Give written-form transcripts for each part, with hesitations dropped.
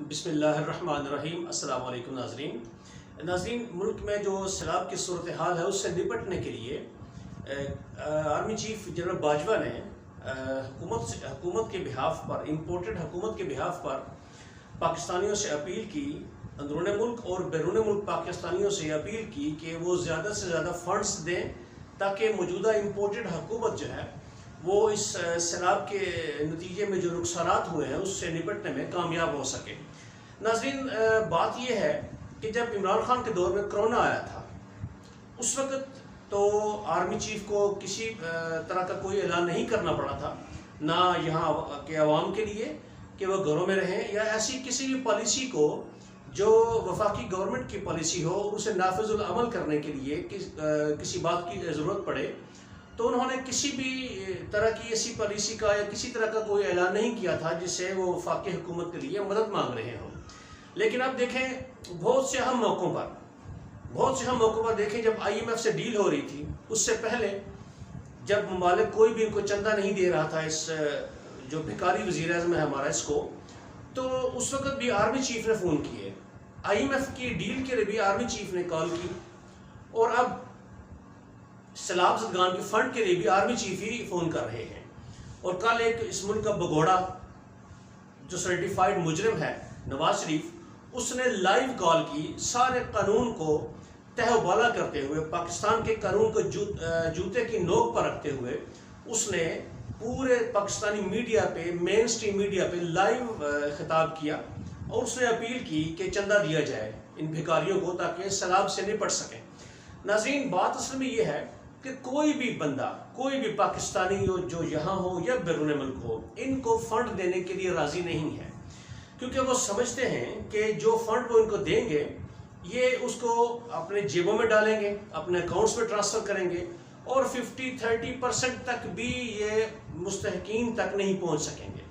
بسم اللہ الرحمن الرحیم۔ السلام علیکم ناظرین، ملک میں جو سیلاب کی صورتحال ہے اس سے نپٹنے کے لیے آرمی چیف جنرل باجوہ نے حکومت کے بہاف پر امپورٹڈ حکومت کے بہاف پر پاکستانیوں سے اپیل کی، اندرون ملک اور بیرون ملک پاکستانیوں سے اپیل کی کہ وہ زیادہ سے زیادہ فنڈز دیں تاکہ موجودہ امپورٹڈ حکومت جو ہے وہ اس سیلاب کے نتیجے میں جو نقصانات ہوئے ہیں اس سے نپٹنے میں کامیاب ہو سکے۔ ناظرین، بات یہ ہے کہ جب عمران خان کے دور میں کرونا آیا تھا اس وقت تو آرمی چیف کو کسی طرح کا کوئی اعلان نہیں کرنا پڑا تھا، نہ یہاں کے عوام کے لیے کہ وہ گھروں میں رہیں، یا ایسی کسی بھی پالیسی کو جو وفاقی گورنمنٹ کی پالیسی ہو اور اسے نافذ العمل کرنے کے لیے کسی بات کی ضرورت پڑے تو انہوں نے کسی بھی طرح کی ایسی پالیسی کا یا کسی طرح کا کوئی اعلان نہیں کیا تھا جس سے وہ وفاقی حکومت کے لیے مدد مانگ رہے ہوں۔ لیکن اب دیکھیں بہت سے اہم موقعوں پر دیکھیں، جب آئی ایم ایف سے ڈیل ہو رہی تھی اس سے پہلے جب ممالک کوئی بھی ان کو چندہ نہیں دے رہا تھا، اس جو بھکاری وزیر اعظم ہے ہمارا اس کو، تو اس وقت بھی آرمی چیف نے فون کیے، آئی ایم ایف کی ڈیل کے لیے بھی آرمی چیف نے کال کی، اور اب سیلاب زدگان کے فنڈ کے لیے بھی آرمی چیف ہی فون کر رہے ہیں۔ اور کل ایک اس ملک کا بگوڑا جو سرٹیفائیڈ مجرم ہے نواز شریف، اس نے لائیو کال کی، سارے قانون کو تہہ و بالا کرتے ہوئے، پاکستان کے قانون کو جوتے کی نوک پر رکھتے ہوئے اس نے پورے پاکستانی میڈیا پہ، مین سٹریم میڈیا پہ لائیو خطاب کیا اور اس نے اپیل کی کہ چندہ دیا جائے ان بھکاریوں کو تاکہ سیلاب سے نپٹ سکیں۔ ناظرین، بات اصل میں یہ ہے کہ کوئی بھی بندہ، کوئی بھی پاکستانی جو یہاں ہو یا بیرون ملک ہو، ان کو فنڈ دینے کے لیے راضی نہیں ہے، کیونکہ وہ سمجھتے ہیں کہ جو فنڈ وہ ان کو دیں گے یہ اس کو اپنے جیبوں میں ڈالیں گے، اپنے اکاؤنٹس میں ٹرانسفر کریں گے، اور 50-30% تک بھی یہ مستحقین تک نہیں پہنچ سکیں گے۔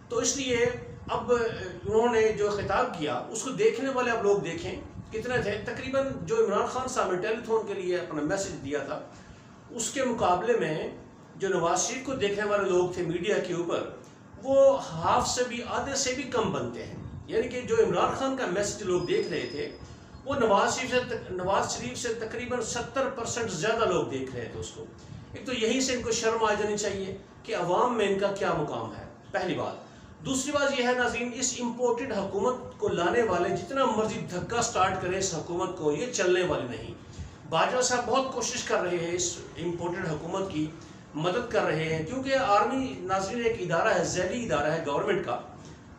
تو اس لیے اب انہوں نے جو خطاب کیا اس کو دیکھنے والے اب لوگ دیکھیں کتنے تھے۔ تقریباً جو عمران خان صاحب نے ٹیلی فون کے لیے اپنا میسج دیا تھا اس کے مقابلے میں جو نواز شریف کو دیکھنے والے لوگ تھے میڈیا کے اوپر، وہ ہاف سے بھی، آدھے سے بھی کم بنتے ہیں۔ یعنی کہ جو عمران خان کا میسج لوگ دیکھ رہے تھے وہ نواز شریف سے تقریباً 70% زیادہ لوگ دیکھ رہے تھے اس کو۔ ایک تو یہیں سے ان کو شرم آ جانی چاہیے کہ عوام میں ان کا کیا مقام ہے، پہلی بات۔ دوسری بات یہ ہے ناظرین، اس امپورٹڈ حکومت کو لانے والے جتنا مرضی دھکا سٹارٹ کریں اس حکومت کو، یہ چلنے والی نہیں۔ باجوہ صاحب بہت کوشش کر رہے ہیں اس امپورٹڈ حکومت کی مدد کر رہے ہیں، کیونکہ آرمی ناظرین ایک ادارہ ہے، ذیلی ادارہ ہے گورنمنٹ کا،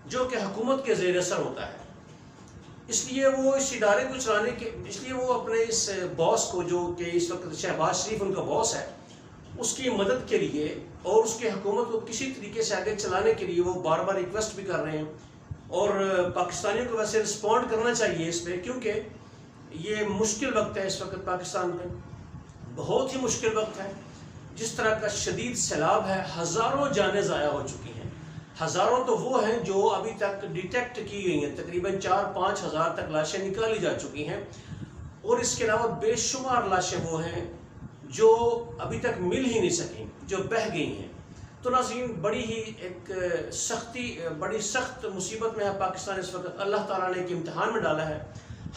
جو کہ حکومت کے زیر اثر ہوتا ہے۔ اس لیے وہ اس ادارے کو چلانے کے، اس لیے وہ اپنے اس باس کو، جو کہ اس وقت شہباز شریف ان کا باس ہے، اس کی مدد کے لیے اور اس کی حکومت کو کسی طریقے سے آگے چلانے کے لیے وہ بار بار ریکویسٹ بھی کر رہے ہیں، اور پاکستانیوں کو ویسے رسپونڈ کرنا چاہیے اس پہ، کیونکہ یہ مشکل وقت ہے اس وقت پاکستان میں، بہت ہی مشکل وقت ہے۔ جس طرح کا شدید سیلاب ہے، ہزاروں جانیں ضائع ہو چکی ہیں، ہزاروں تو وہ ہیں جو ابھی تک ڈیٹیکٹ کی گئی ہیں، تقریباً 4-5 ہزار تک لاشیں نکالی جا چکی ہیں، اور اس کے علاوہ بے شمار لاشیں وہ ہیں جو ابھی تک مل ہی نہیں سکیں، جو بہہ گئی ہیں۔ تو ناظرین، بڑی ہی ایک بڑی سخت مصیبت میں ہے پاکستان اس وقت۔ اللہ تعالیٰ نے ایک امتحان میں ڈالا ہے،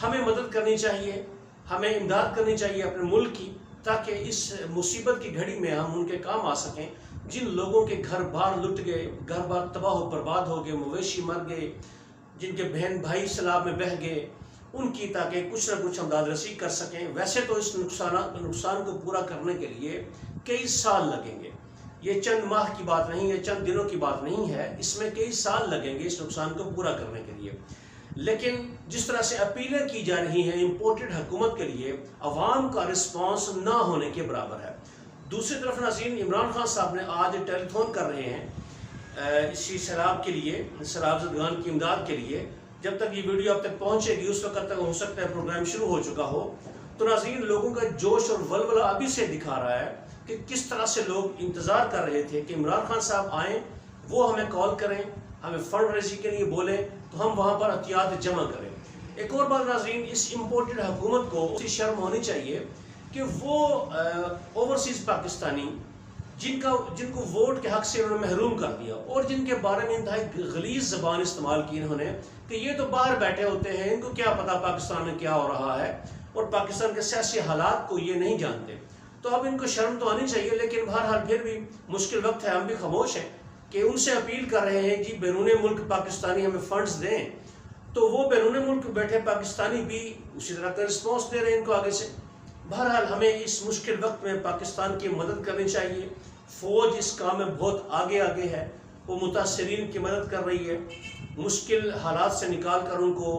ہمیں مدد کرنی چاہیے، ہمیں امداد کرنی چاہیے اپنے ملک کی، تاکہ اس مصیبت کی گھڑی میں ہم ان کے کام آ سکیں جن لوگوں کے گھر بار لٹ گئے، گھر بار تباہ و برباد ہو گئے، مویشی مر گئے، جن کے بہن بھائی سیلاب میں بہہ گئے، ان کی تاکہ کچھ نہ کچھ امداد رسی کر سکیں۔ ویسے تو اس نقصان کو پورا کرنے کے لیے کئی سال لگیں گے، یہ چند ماہ کی بات نہیں ہے، چند دنوں کی بات نہیں ہے، اس میں کئی سال لگیں گے اس نقصان کو پورا کرنے کے لیے۔ لیکن جس طرح سے اپیلیں کی جا رہی ہیں امپورٹڈ حکومت کے لیے، عوام کا رسپانس نہ ہونے کے برابر ہے۔ دوسری طرف ناظرین، عمران خان صاحب نے آج ٹیلی فون کر رہے ہیں اسی سیلاب کے لیے، سیلاب زدگان کی امداد کے لیے۔ جب تک یہ ویڈیو اب تک پہنچے گی اس وقت تک ہو سکتا ہے پروگرام شروع ہو چکا ہو۔ تو ناظرین، لوگوں کا جوش اور ولولہ ابھی سے دکھا رہا ہے کہ کس طرح سے لوگ انتظار کر رہے تھے کہ عمران خان صاحب آئیں، وہ ہمیں کال کریں، ہمیں فنڈ ریزی کے لیے بولیں تو ہم وہاں پر احتیاط جمع کریں۔ ایک اور بات ناظرین، اس امپورٹڈ حکومت کو اسی شرم ہونی چاہیے کہ وہ اوورسیز پاکستانی جن کو ووٹ کے حق سے انہوں نے محروم کر دیا، اور جن کے بارے میں انتہائی غلیظ زبان استعمال کی انہوں نے کہ یہ تو باہر بیٹھے ہوتے ہیں، ان کو کیا پتا پاکستان میں کیا ہو رہا ہے، اور پاکستان کے سیاسی حالات کو یہ نہیں جانتے۔ تو اب ان کو شرم تو آنی چاہیے، لیکن بہرحال پھر بھی مشکل وقت ہے، ہم بھی خاموش ہیں کہ ان سے اپیل کر رہے ہیں جی بیرون ملک پاکستانی ہمیں فنڈز دیں، تو وہ بیرون ملک بیٹھے پاکستانی بھی اسی طرح کا رسپانس دے رہے ہیں ان کو آگے سے۔ بہرحال ہمیں اس مشکل وقت میں پاکستان کی مدد کرنی چاہیے۔ فوج اس کام میں بہت آگے ہے، وہ متاثرین کی مدد کر رہی ہے، مشکل حالات سے نکال کر ان کو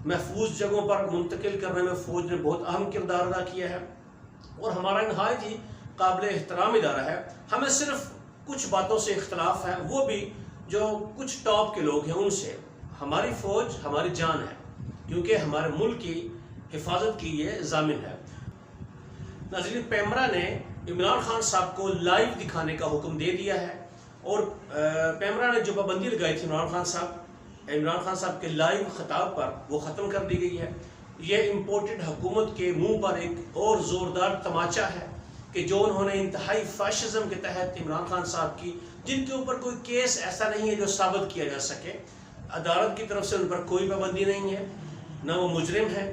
محفوظ جگہوں پر منتقل کرنے میں فوج نے بہت اہم کردار ادا کیا ہے، اور ہمارا نہایت ہی قابل احترام ادارہ ہے۔ ہمیں صرف کچھ باتوں سے اختلاف ہے، وہ بھی جو کچھ ٹاپ کے لوگ ہیں ان سے۔ ہماری فوج ہماری جان ہے، کیونکہ ہمارے ملک کی حفاظت کی یہ ضامن ہے۔ ناظرین، پیمرا نے عمران خان صاحب کو لائیو دکھانے کا حکم دے دیا ہے، اور پیمرا نے جو پابندی لگائی تھی عمران خان صاحب کے لائیو خطاب پر، وہ ختم کر دی گئی ہے۔ یہ امپورٹڈ حکومت کے منہ پر ایک اور زوردار تماچا ہے کہ جو انہوں نے انتہائی فاشزم کے تحت عمران خان صاحب کی، جن کے اوپر کوئی کیس ایسا نہیں ہے جو ثابت کیا جا سکے، عدالت کی طرف سے ان پر کوئی پابندی نہیں ہے، نہ وہ مجرم ہیں،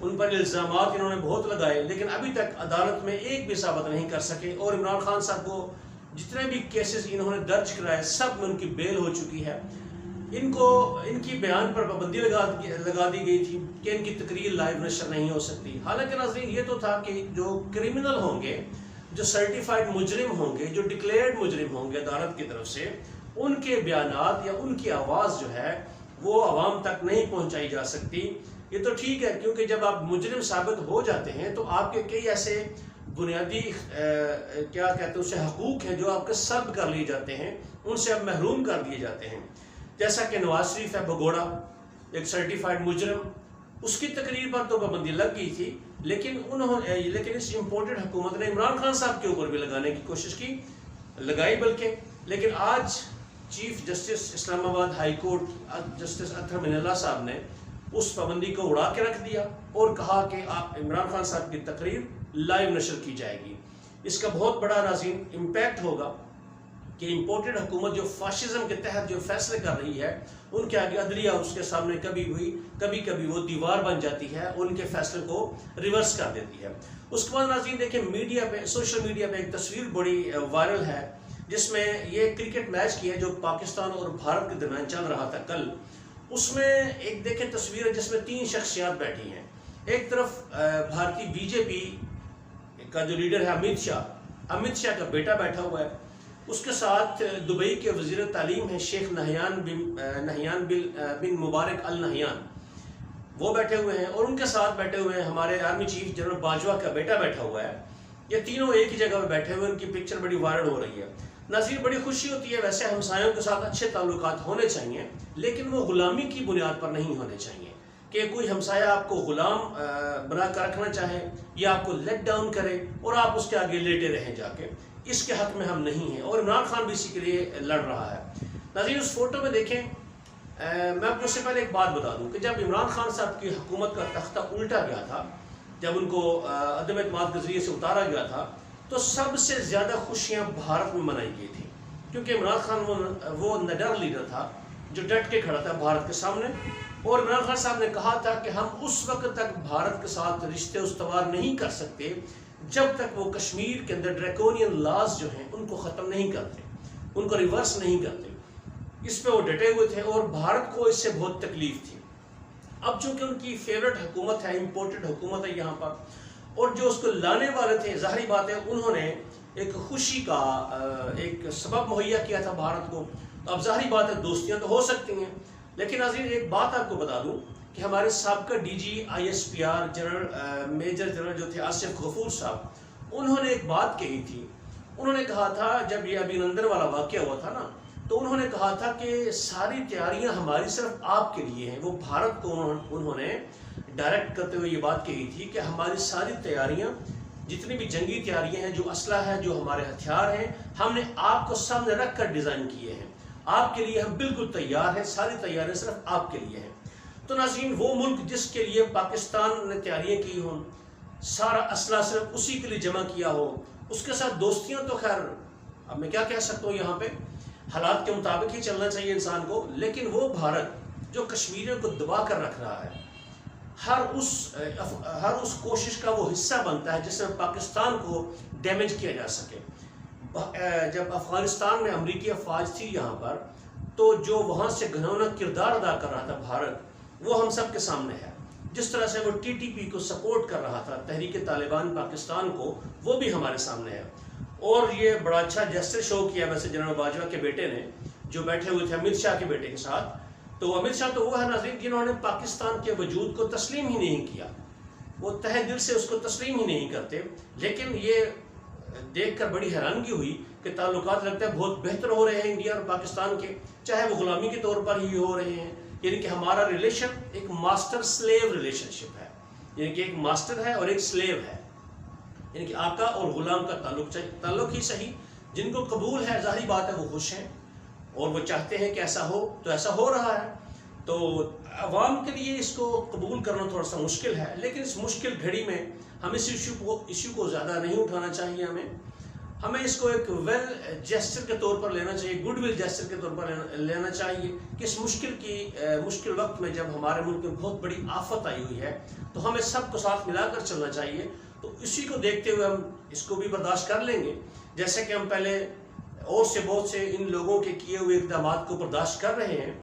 ان پر الزامات انہوں نے بہت لگائے لیکن ابھی تک عدالت میں ایک بھی ثابت نہیں کر سکے، اور عمران خان صاحب کو جتنے بھی کیسز انہوں نے درج کرائے سب میں ان کی بیل ہو چکی ہے۔ ان کی بیان پر پابندی لگا دی گئی تھی کہ ان کی تقریر لائیو نشر نہیں ہو سکتی۔ حالانکہ ناظرین، یہ تو تھا کہ جو کرمنل ہوں گے، جو سرٹیفائڈ مجرم ہوں گے، جو ڈکلیئرڈ مجرم ہوں گے عدالت کی طرف سے، ان کے بیانات یا ان کی آواز جو ہے وہ عوام تک نہیں پہنچائی جا سکتی۔ یہ تو ٹھیک ہے، کیونکہ جب آپ مجرم ثابت ہو جاتے ہیں تو آپ کے کئی ایسے بنیادی کیا کہتے ہیں اسے حقوق ہیں جو آپ کے سلب کر لیے جاتے ہیں، ان سے اب محروم کر دیے جاتے ہیں۔ جیسا کہ نواز شریف ہے بھگوڑا، ایک سرٹیفائڈ مجرم، اس کی تقریر پر تو پابندی لگ گئی تھی، لیکن اس امپورٹڈ حکومت نے عمران خان صاحب کے اوپر بھی لگانے کی کوشش کی، لگائی بلکہ، لیکن آج چیف جسٹس اسلام آباد ہائی کورٹ جسٹس اطہر من اللہ صاحب نے اس پابندی کو اڑا کے رکھ دیا اور کہا کہ آپ عمران خان صاحب کی تقریر لائیو نشر کی جائے گی۔ اس کا بہت بڑا ناظرین امپیکٹ ہوگا کہ امپورٹڈ حکومت جو فاشزم کے تحت جو فیصلے کر رہی ہے، ان کے آگے عدلیہ اس کے سامنے کبھی وہ دیوار بن جاتی ہے، ان کے فیصلے کو ریورس کر دیتی ہے۔ اس کے بعد ناظرین دیکھیں، میڈیا پہ، سوشل میڈیا پہ ایک تصویر بڑی وائرل ہے، جس میں یہ کرکٹ میچ کی ہے جو پاکستان اور بھارت کے درمیان چل رہا تھا کل۔ اس میں ایک دیکھیں تصویر ہے جس میں 3 شخصیات بیٹھی ہیں۔ ایک طرف بھارتی بی جے پی کا جو لیڈر ہے امت شاہ کا بیٹا بیٹھا ہوا ہے، اس کے ساتھ دبئی کے وزیر تعلیم ہیں شیخ نہیان بن مبارک النہیان، وہ بیٹھے ہوئے ہیں، اور ان کے ساتھ بیٹھے ہوئے ہیں ہمارے آرمی چیف جنرل باجوہ کا بیٹا بیٹھا ہوا ہے۔ یہ تینوں ایک ہی جگہ پہ بیٹھے ہوئے، ان کی پکچر بڑی وائرل ہو رہی ہے۔ ناظرین، بڑی خوشی ہوتی ہے، ویسے ہمسایوں کے ساتھ اچھے تعلقات ہونے چاہیے، لیکن وہ غلامی کی بنیاد پر نہیں ہونے چاہیے کہ کوئی ہمسایہ آپ کو غلام بنا کر رکھنا چاہے یا آپ کو لیٹ ڈاؤن کرے اور آپ اس کے آگے لیٹے رہیں جا کے، اس کے حق میں ہم نہیں ہیں، اور عمران خان بھی اسی کے لیے لڑ رہا ہے۔ ناظرین، اس فوٹو میں دیکھیں، میں آپ کو اس سے پہلے ایک بات بتا دوں کہ جب عمران خان صاحب کی حکومت کا تختہ الٹا گیا تھا، جب ان کو عدم اعتماد کے ذریعے سے اتارا گیا تھا، تو سب سے زیادہ خوشیاں بھارت میں منائی گئی تھی، کیونکہ عمران خان وہ نڈر لیڈر تھا جو ڈٹ کے کھڑا تھا بھارت کے سامنے، اور عمران خان صاحب نے کہا تھا کہ ہم اس وقت تک بھارت کے ساتھ رشتے استوار نہیں کر سکتے جب تک وہ کشمیر کے اندر ڈریکونین لاز جو ہیں ان کو ختم نہیں کرتے، ان کو ریورس نہیں کرتے۔ اس پہ وہ ڈٹے ہوئے تھے، اور بھارت کو اس سے بہت تکلیف تھی۔ اب چونکہ ان کی فیورٹ حکومت ہے، امپورٹڈ حکومت ہے یہاں پر، اور جو اس کو لانے والے تھے، ظاہری بات ہے انہوں نے ایک خوشی کا ایک سبب مہیا کیا تھا بھارت کو۔ اب ظاہری بات ہے دوستیاں تو ہو سکتی ہیں، لیکن ناظرین ایک بات آپ کو بتا دوں کہ ہمارے سابقہ D G ISPR major general جو تھے آصف غفور صاحب، انہوں نے ایک بات کہی تھی۔ انہوں نے کہا تھا، جب یہ ابھینندن والا واقعہ ہوا تھا نا، تو انہوں نے کہا تھا کہ ساری تیاریاں ہماری صرف آپ کے لیے ہیں۔ وہ بھارت کو انہوں نے ڈائریکٹ کرتے ہوئے یہ بات کہی تھی کہ ہماری ساری تیاریاں، جتنی بھی جنگی تیاریاں ہیں، جو اسلحہ ہے، جو ہمارے ہتھیار ہیں، ہم نے آپ کو سامنے رکھ کر ڈیزائن کیے ہیں، آپ کے لیے ہم بالکل تیار ہیں، ساری تیاریاں صرف آپ کے لیے ہیں۔ تو ناظرین، وہ ملک جس کے لیے پاکستان نے تیاریاں کی ہوں، سارا اسلحہ صرف اسی کے لیے جمع کیا ہو، اس کے ساتھ دوستیاں تو خیر اب میں کیا کہہ سکتا ہوں، یہاں پہ حالات کے مطابق ہی چلنا چاہیے انسان کو، لیکن وہ بھارت جو کشمیریوں کو دبا کر رکھ رہا ہے، ہر اس کوشش کا وہ حصہ بنتا ہے جس میں پاکستان کو ڈیمیج کیا جا سکے۔ جب افغانستان میں امریکی افواج تھی یہاں پر، تو جو وہاں سے گھناؤنا کردار ادا کر رہا تھا بھارت، وہ ہم سب کے سامنے ہے۔ جس طرح سے وہ ٹی ٹی پی کو سپورٹ کر رہا تھا، تحریک طالبان پاکستان کو، وہ بھی ہمارے سامنے ہے۔ اور یہ بڑا اچھا جیسچر شو کیا ویسے جنرل باجوہ کے بیٹے نے، جو بیٹھے ہوئے تھے امت شاہ کے بیٹے کے ساتھ۔ تو امت شاہ تو وہ ہے ناظرین جنہوں نے پاکستان کے وجود کو تسلیم ہی نہیں کیا، وہ تہہ دل سے اس کو تسلیم ہی نہیں کرتے۔ لیکن یہ دیکھ کر بڑی حیرانگی ہوئی کہ تعلقات لگتا ہے بہت بہتر ہو رہے ہیں انڈیا اور پاکستان کے، چاہے وہ غلامی کے طور پر ہی ہو رہے ہیں۔ یعنی کہ ہمارا ریلیشن ایک ماسٹر سلیو ریلیشن شپ ہے، یعنی کہ ایک ماسٹر ہے اور ایک سلیو ہے، یعنی کہ آقا اور غلام کا تعلق ہی صحیح۔ جن کو قبول ہے ظاہری بات ہے وہ خوش ہیں اور وہ چاہتے ہیں کہ ایسا ہو، تو ایسا ہو رہا ہے۔ تو عوام کے لیے اس کو قبول کرنا تھوڑا سا مشکل ہے، لیکن اس مشکل گھڑی میں ہم اس ایشو کو زیادہ نہیں اٹھانا چاہیے۔ ہمیں اس کو ایک ویل جیسچر کے طور پر لینا چاہیے، گڈ ول جیسچر کے طور پر لینا چاہیے کہ اس مشکل وقت میں جب ہمارے ملک میں بہت بڑی آفت آئی ہوئی ہے، تو ہمیں سب کو ساتھ ملا کر چلنا چاہیے۔ تو اسی کو دیکھتے ہوئے ہم اس کو بھی برداشت کر لیں گے، جیسے کہ ہم پہلے اور سے بہت سے ان لوگوں کے کیے ہوئے اقدامات کو برداشت کر رہے ہیں۔